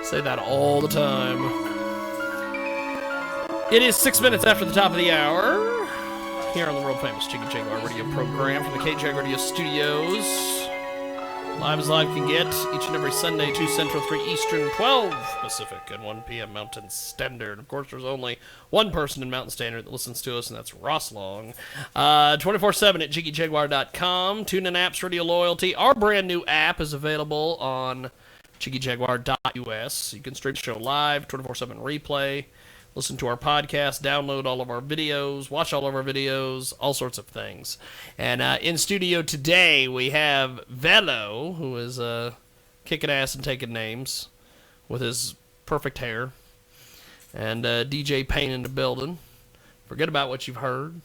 Say that all the time. It is 6 minutes after the top of the hour. Here on the world famous Jiggy Jaguar radio program from the KJ Radio Studios. Live as live can get each and every Sunday, 2 Central, 3 Eastern, 12 Pacific, and 1 p.m. Mountain Standard. Of course, there's only one person in Mountain Standard that listens to us, and that's Ross Long. 24/7 at JiggyJaguar.com. Tune in apps, Radio Loyalty. Our brand new app is available on JiggyJaguar.us. You can stream the show live, 24/7 replay. Listen to our podcast, download all of our videos, watch all of our videos, all sorts of things. And in studio today, we have Velo, who is kicking ass and taking names with his perfect hair. And DJ Payne in the building. Forget about what you've heard.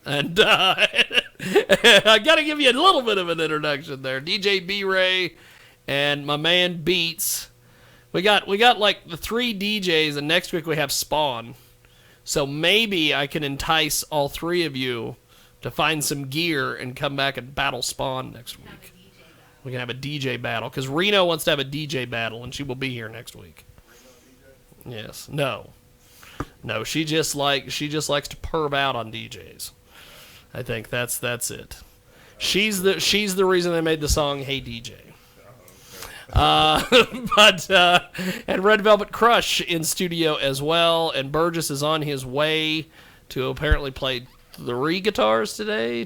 And I got to give you a little bit of an introduction there. DJ B-Ray and my man Beats. We got like the 3 DJs, and next week we have Spawn. So maybe I can entice all 3 of you to find some gear and come back and battle Spawn next week. We can have a DJ battle, because Reno wants to have a DJ battle, and she will be here next week. Yes. No, she just likes to perv out on DJs. I think that's it. She's the reason they made the song Hey DJ. And Red Velvet Crush in studio as well, and Burgess is on his way to apparently play 2 guitars today.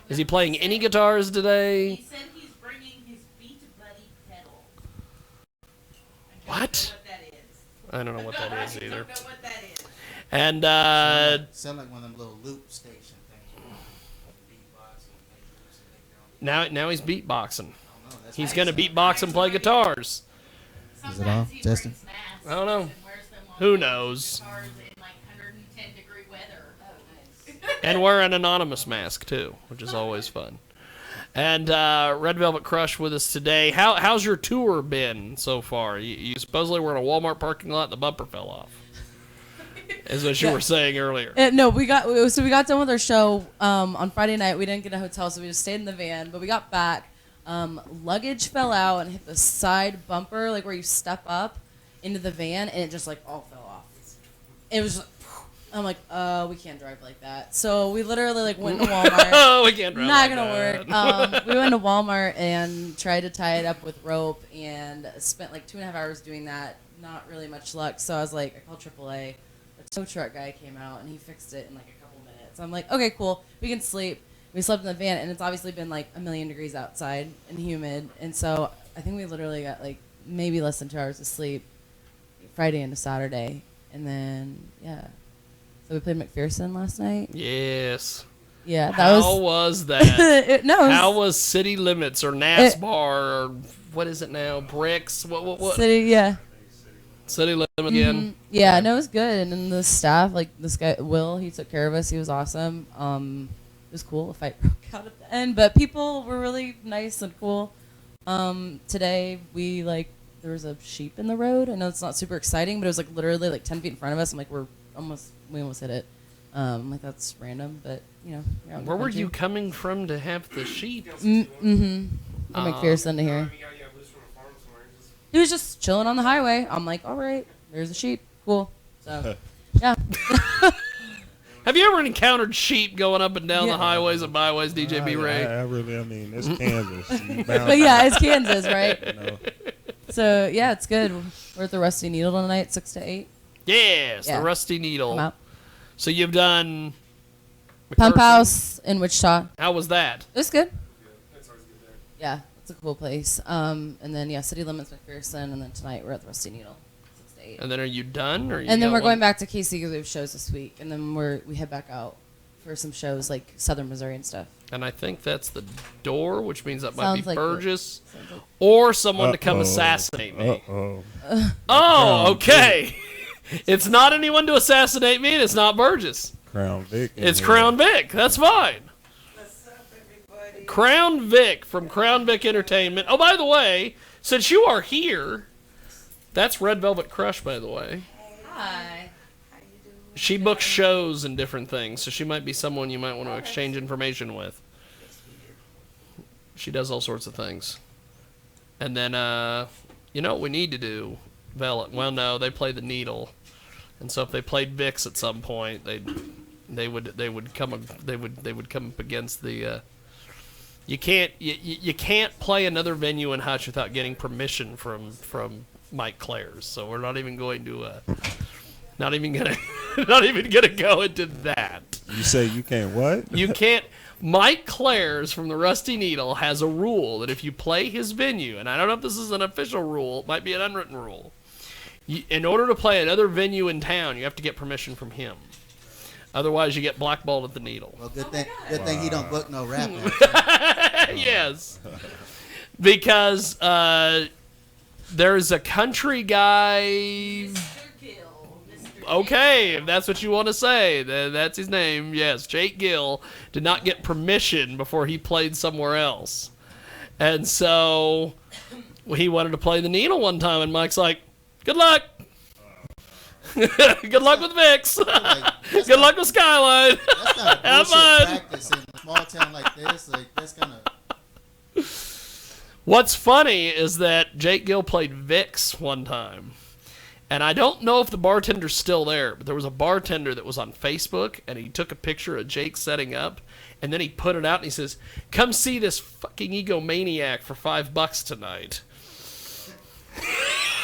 Is he playing any guitars today? He said he's bringing his Beat Buddy pedal. What? I don't know what that is either. I don't know what that is. And sound like one of them little loop station things. now he's beatboxing. He's going to beatbox and play guitars. Is it on? Testing? I don't know. Who knows? And wear an anonymous mask, too, which is always fun. And Red Velvet Crush with us today. How's your tour been so far? You supposedly were in a Walmart parking lot and the bumper fell off. Is what you were saying earlier. No, we got done with our show on Friday night. We didn't get a hotel, so we just stayed in the van. But we got back. Luggage fell out and hit the side bumper, like where you step up into the van, and it just like all fell off. It was like, I'm like, we can't drive like that. So we literally like went to Walmart. We can't drive Not like gonna work. We went to Walmart and tried to tie it up with rope, and spent like 2.5 hours doing that. Not really much luck. So I was like, I called AAA. A tow truck guy came out and he fixed it in like a couple minutes. I'm like, okay, cool. We can sleep. We slept in the van, and it's obviously been like 1,000,000 degrees outside and humid, and so I think we literally got like maybe less than 2 hours of sleep Friday into Saturday, and then so we played McPherson last night. Yes. Yeah, How was that? How was City Limits or NASBAR or what is it now? Bricks? What? City, yeah. City Limits again. Mm-hmm. Yeah, no, it was good, and then the staff, like this guy Will, he took care of us. He was awesome. It was cool. A fight broke out at the end, but people were really nice and cool. Today there was a sheep in the road. I know it's not super exciting, but it was like literally like 10 feet in front of us. I'm like, we almost hit it. I'm like, that's random, but you know. Where were you coming from to have the sheep? From McPherson to here. He was just chilling on the highway. I'm like, all right, there's a sheep. Cool. So, yeah. Have you ever encountered sheep going up and down the highways and byways, DJ B. Ray? I mean, it's Kansas. But yeah, it's Kansas, right? No. So, yeah, it's good. We're at the Rusty Needle tonight, 6 to 8. Yes, Yeah. the Rusty Needle. Come out. So you've done Pump House in Wichita. How was that? It was good. Yeah, it's a cool place. And then, City Limits, McPherson, and then tonight we're at the Rusty Needle, 6 to 8. And then are you done? Or And then we're going back to KC because we have shows this week. And then we head back out for some shows like Southern Missouri and stuff. And I think that's the door, which means that might Sounds be like Burgess like or someone to come assassinate me. Uh-oh. Oh, okay. It's not anyone to assassinate me, and it's not Burgess. Crown Vic. It's Crown Vic. That's fine. What's up, everybody? Crown Vic from Crown Vic Entertainment. Oh, by the way, since you are here, that's Red Velvet Crush, by the way. Hi. How you doing? She books shows and different things, so she might be someone you might want to exchange information with. She does all sorts of things. And then you know what we need to do? Well, no, they play the Needle, and so if they played Vicks at some point, they would come up against the. You can't play another venue in Hutch without getting permission from Mike Claire's. So we're not even going to not even gonna go into that. You say you can't what? You can't. Mike Claire's from the Rusty Needle has a rule that if you play his venue, and I don't know if this is an official rule, it might be an unwritten rule. In order to play another venue in town, you have to get permission from him. Otherwise, you get blackballed at the Needle. Well, good thing he don't book no rap. Yes, because there's a country guy. Mr. Gill. Mr. Okay, if that's what you want to say, then that's his name. Yes, Jake Gill did not get permission before he played somewhere else, and so he wanted to play the Needle one time, and Mike's like, "Good luck." Good luck with Vicks. Good luck with Skyline. That's not a Have bullshit fun. practice in a small town like this. Like that's kind of. What's funny is that Jake Gill played Vicks one time. And I don't know if the bartender's still there, but there was a bartender that was on Facebook, and he took a picture of Jake setting up, and then he put it out, and he says, "Come see this fucking egomaniac for $5 tonight."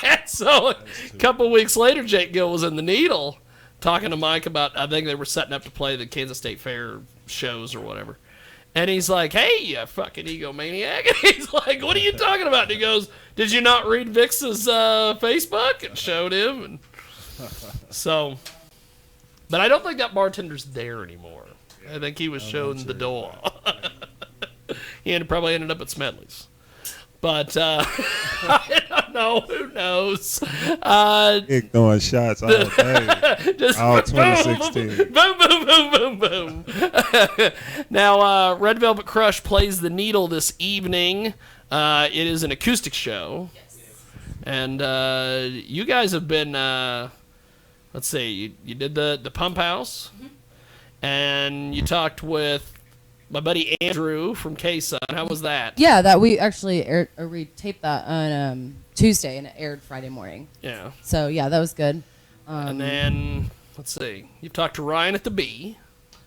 And so a couple weeks later, Jake Gill was in the Needle talking to Mike about, I think they were setting up to play the Kansas State Fair shows or whatever. And he's like, "Hey, you fucking egomaniac." And he's like, "What are you talking about?" And he goes, "Did you not read Vix's Facebook?" And showed him. And so, but I don't think that bartender's there anymore. I think he was shown the door. He probably ended up at Smedley's. But I don't know. Who knows? Dick throwing shots all day. Just All boom, 2016. boom, boom, boom, boom, boom. Now, Red Velvet Crush plays the Needle this evening. It is an acoustic show. And you guys have been, let's see, you did the Pump House. And you talked with my buddy Andrew from K-Sun. How was that? Yeah, that we actually we taped that on Tuesday and it aired Friday morning. Yeah. So yeah, that was good. And then, let's see, you've talked to Ryan at the Bee.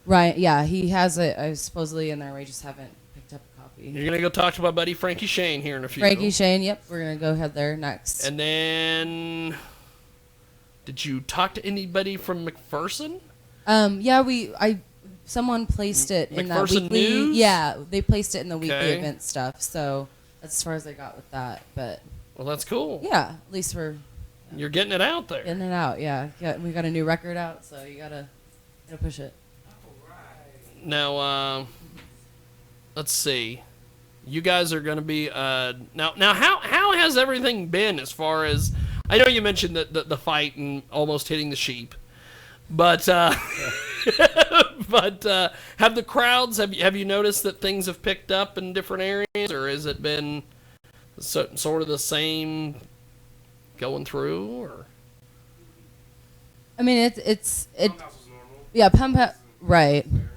Ryan, yeah, he has it supposedly in there. We just haven't picked up a copy. You're going to go talk to my buddy Frankie Shane here in a few. Frankie Shane, yep, we're gonna go head there next. And then, did you talk to anybody from McPherson? Yeah, someone placed it in that McPherson weekly. News? Yeah, they placed it in the weekly Okay. event stuff. So that's as far as I got with that. But Well, that's cool. yeah, at least we're You're getting it out there. in and out. Yeah, we got a new record out, so you gotta push it. Now, let's see. You guys are going to be now. How has everything been as far as? I know you mentioned the fight and almost hitting the sheep, but but have the crowds? Have you noticed that things have picked up in different areas, or has it been sort of the same going through? Or I mean, it's Pump House was normal. yeah, Pump House, right? And then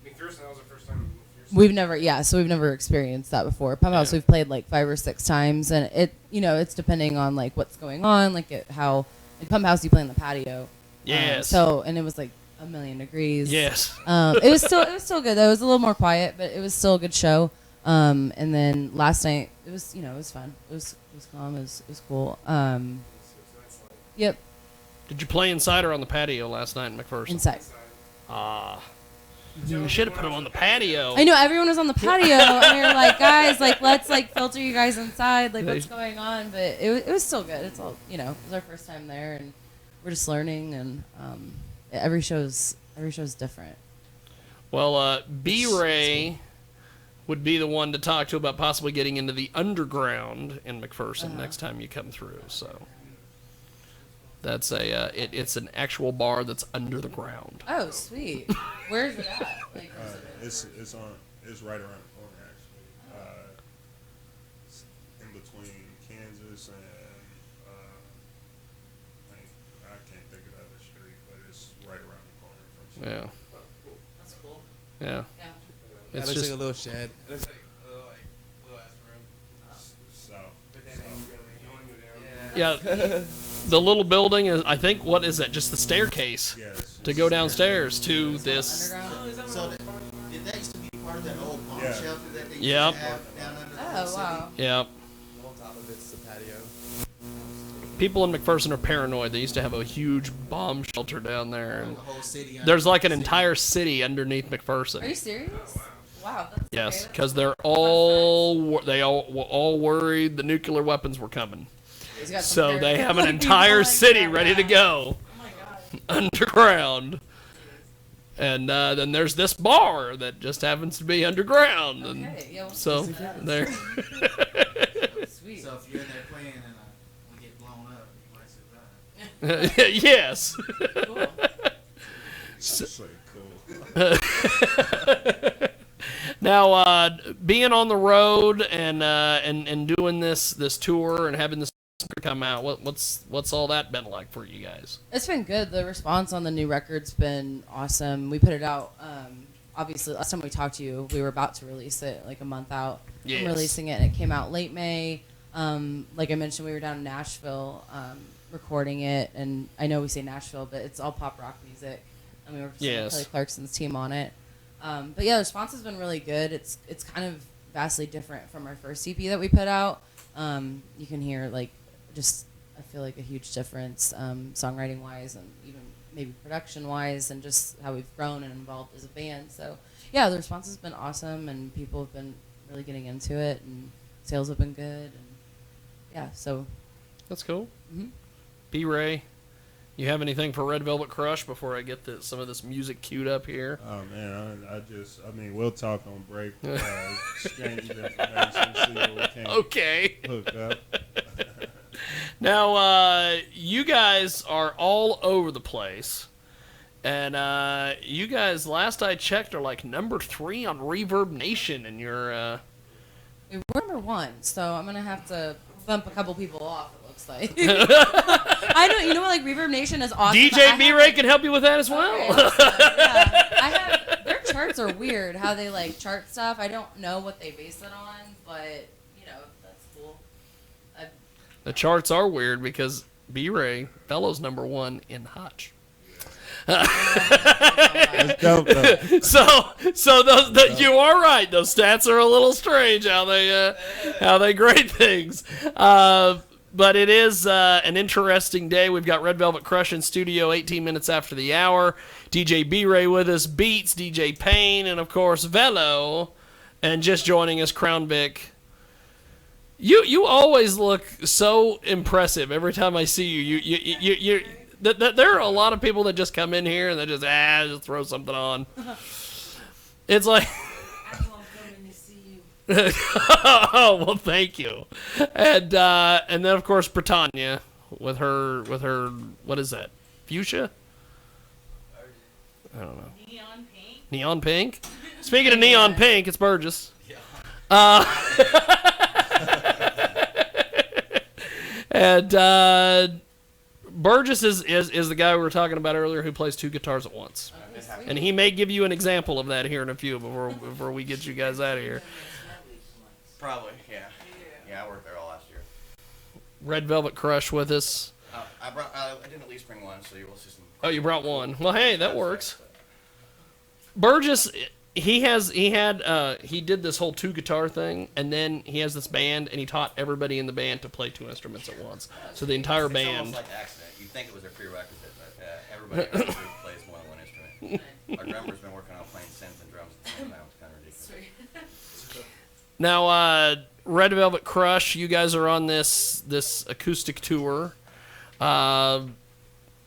McPherson, that was the first time. We've never experienced that before. Pump House, Yeah. we've played like 5 or 6 times, and it's depending on like what's going on, like how in Pump House you play in the patio. yes, And it was like 1,000,000 degrees. yes. It was still good though. It was a little more quiet, but it was still a good show. And then last night it was fun. It was calm. It was cool. Yep, Did you play inside or on the patio last night in McPherson? inside. Ah. You should have put them on the patio. I know everyone was on the patio, and we were like, guys, like let's like filter you guys inside, like what's going on. But it was still good. It's all it was our first time there, and we're just learning, and every show's different. Well, B-Ray would be the one to talk to about possibly getting into the underground in McPherson next time you come through. So that's it's an actual bar that's under the ground. Oh, sweet. Where's it at? Like, It's right around the corner actually. It's in between Kansas and I can't think of the other street, but it's right around the corner from. Yeah, That's cool. yeah. yeah. It It's looks just like a little shed. It looks like a little ass room. South. But then ain't really. Yeah. The little building is, I think, what is that? Just the staircase Yes. to go downstairs to this. Underground. So did that used to be part of that old bomb Yeah. shelter that they used Yep. to have down under the Oh whole city? wow. Yeah. On top of it's the patio. People in McPherson are paranoid. They used to have a huge bomb shelter down there. And The whole city. there's like an under the entire city underneath Are you McPherson. serious? Wow. That's Yes, okay. because they're all they all worried the nuclear weapons were coming. He's got some So they have an paranoid entire people like city that, ready to yeah. go Oh my god. underground. And then there's this bar that just happens to be underground. And Okay. Yeah. Well, so there. sweet. So if you're in there playing and we get blown up, you might survive. Yes. Cool. It's like, cool. Now, being on the road and doing this tour and having this come out, what's all that been like for you guys? It's been good. The response on the new record's been awesome. We put it out. Obviously, last time we talked to you, we were about to release it like a month out Yes. from releasing it. It came out late May. Like I mentioned, we were down in Nashville recording it, and I know we say Nashville, but it's all pop rock music. I mean, we're Yes. Kelly Clarkson's team on it. But yeah, the response has been really good. It's kind of vastly different from our first EP that we put out. You can hear like just I feel like a huge difference songwriting wise and even maybe production wise and just how we've grown and evolved as a band. So yeah, the response has been awesome and people have been really getting into it and sales have been good and yeah, so That's cool. Mhm. B-Ray, you have anything for Red Velvet Crush before I get some of this music queued up here? Oh man, I mean, we'll talk on break. Exchange information, see what we can Okay. hook up. Now, you guys are all over the place. And you guys, last I checked, are like number 3 on Reverb Nation. And you're... we're number 1, so I'm gonna have to bump a couple people off. It looks like. I don't. You know what? Like Reverb Nation is awesome. but I DJ have, B-Ray like- can help you with that as well. Okay, awesome. Yeah. I have their charts are weird. How they like chart stuff. I don't know what they base it on, but you know that's cool. The charts are weird because B-Ray, Fellow's number 1 in Hutch. It's dope though. So you are right. Those stats are a little strange how they grade things. But it is an interesting day. We've got Red Velvet Crush in studio 18 minutes after the hour. DJ B-Ray with us, Beats, DJ Payne, and of course Velo. And just joining us, Crown Vic. You always look so impressive every time I see you. There are a lot of people that just come in here and they just throw something on. It's like, I'm coming to see you. oh well, thank you. And then of course Britannia with her what is that? Fuchsia? I don't know. Neon pink. Neon pink. Speaking of neon pink, it's Burgess. And Burgess is the guy we were talking about earlier who plays 2 guitars at once. And he may give you an example of that here in a few before we get you guys out of here. Probably, yeah. Yeah, I worked there all last year. Red Velvet Crush with us. I didn't at least bring one, so you will see some. Oh, you brought one. Well, hey, that works. Burgess, he did this whole 2 guitar thing, and then he has this band, and he taught everybody in the band to play 2 instruments at once. So the entire It's band. almost like accident. You'd think it was a prerequisite, but everybody in the group plays more than one instrument. Our drummer's been working on playing synth and drums at the same time. It's kind of ridiculous. Now, Red Velvet Crush, you guys are on this acoustic tour.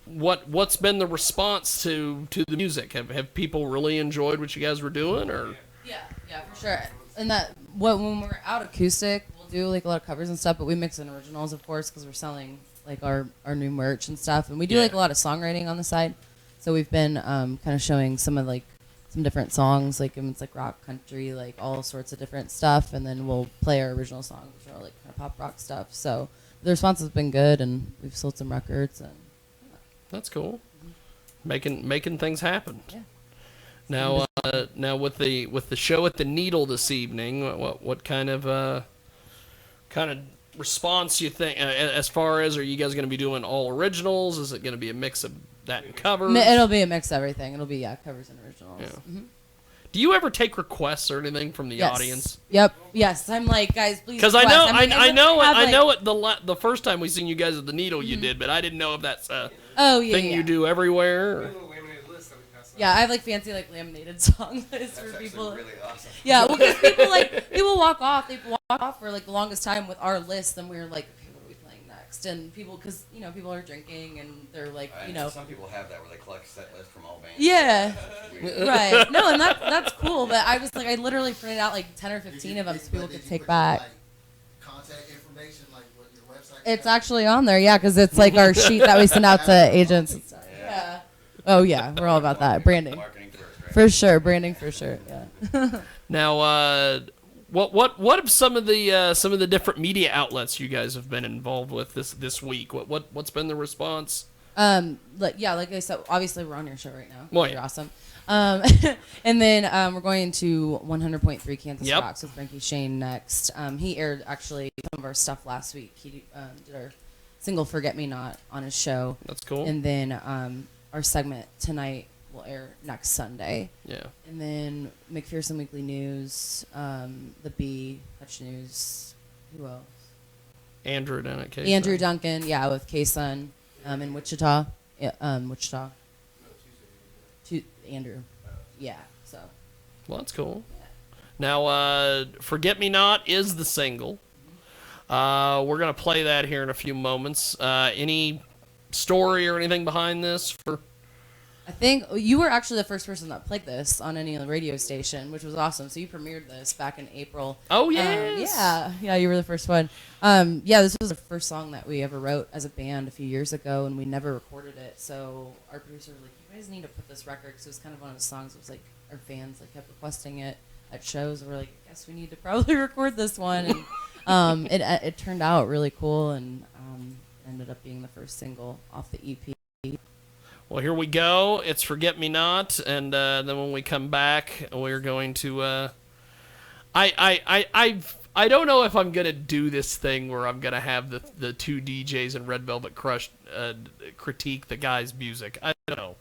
What's been the response to the music? Have people really enjoyed what you guys were doing, or? Yeah, for sure. And when we're out acoustic, we'll do like a lot of covers and stuff, but we mix in originals, of course, because we're selling like our new merch and stuff, and we do like a lot of songwriting on the side. So we've been kind of showing some different songs, like it's like rock, country, like all sorts of different stuff, and then we'll play our original songs, which are like kind of pop rock stuff. So the response has been good, and we've sold some records, and That's cool. Making things happen. Yeah. Now with the show at the Needle this evening, what kind of response you think as far as, are you guys going to be doing all originals? Is it going to be a mix of that and covers? It'll be a mix of everything. It'll be covers and originals. Yeah. Do you ever take requests or anything from the Yes. audience? Yep. Yes. I'm like, guys, please. Because I request. know, mean, I know, have, I like- know it. The first time we seen you guys at the Needle, you did, but I didn't know if that's a Oh yeah. thing yeah. you do everywhere. A little laminated list that we pass out. Yeah, I have like fancy like laminated song lists That's for actually people. really awesome. Yeah, well, because people walk off. They walk off for like the longest time with our list, and we were like, okay, what are we playing next? And people, because people are drinking and they're like, Some people have that where they collect set list from all bands. yeah, That's weird. right. No, and that's cool. But I was like, I literally printed out like 10 or 15 of them so people could take back. Contact information, like what your website. It's actually on there, yeah, because it's like our sheet that we send out to agents and stuff. Yeah. Oh yeah, we're all about that branding. Marketing first, right? For sure, branding for sure. Yeah. Now, what have some of the different media outlets you guys have been involved with this week? What's been the response? Like I said, obviously we're on your show right now. Well, You're yeah. awesome. And then we're going to 100.3 Kansas Yep. Rocks with Frankie Shane next. He aired actually some of our stuff last week. He did our single "Forget Me Not" on his show, That's cool. and then our segment tonight will air next Sunday. Yeah. And then McPherson Weekly News, the B, Hutch News, who else? Andrew down at K. Andrew Duncan, yeah, with K-Sun in Wichita. Yeah, Wichita. Andrew. Yeah, so. Well, that's cool. Now, "Forget Me Not" is the single. We're gonna play that here in a few moments. Any story or anything behind this for? I think you were actually the first person that played this on any radio station, which was awesome. So you premiered this back in April. Oh yes. Yeah, you were the first one. This was the first song that we ever wrote as a band a few years ago, and we never recorded it. So our producer was like, "You guys need to put this record." Because it was kind of one of the songs. It was like our fans kept requesting it at shows. And we're like, "I guess we need to probably record this one." And it turned out really cool, and ended up being the first single off the EP. Well, here we go. It's "Forget Me Not," and then when we come back, we're going to. I don't know if I'm gonna do this thing where I'm gonna have the two DJs in Red Velvet Crush critique the guy's music. I don't know.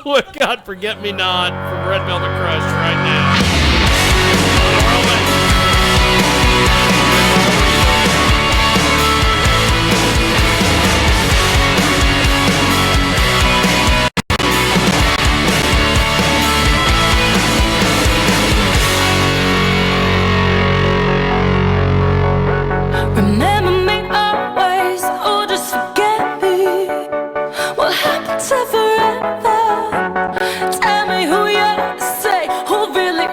We got "Forget Me Not" from Red Velvet Crush right now. Remember me always, or just forget me. What happened to forever? Tell me who you say, who really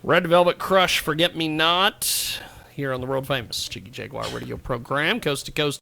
Red Velvet Crush, Forget Me Not, here on the world famous Jiggy Jaguar radio program, coast to coast.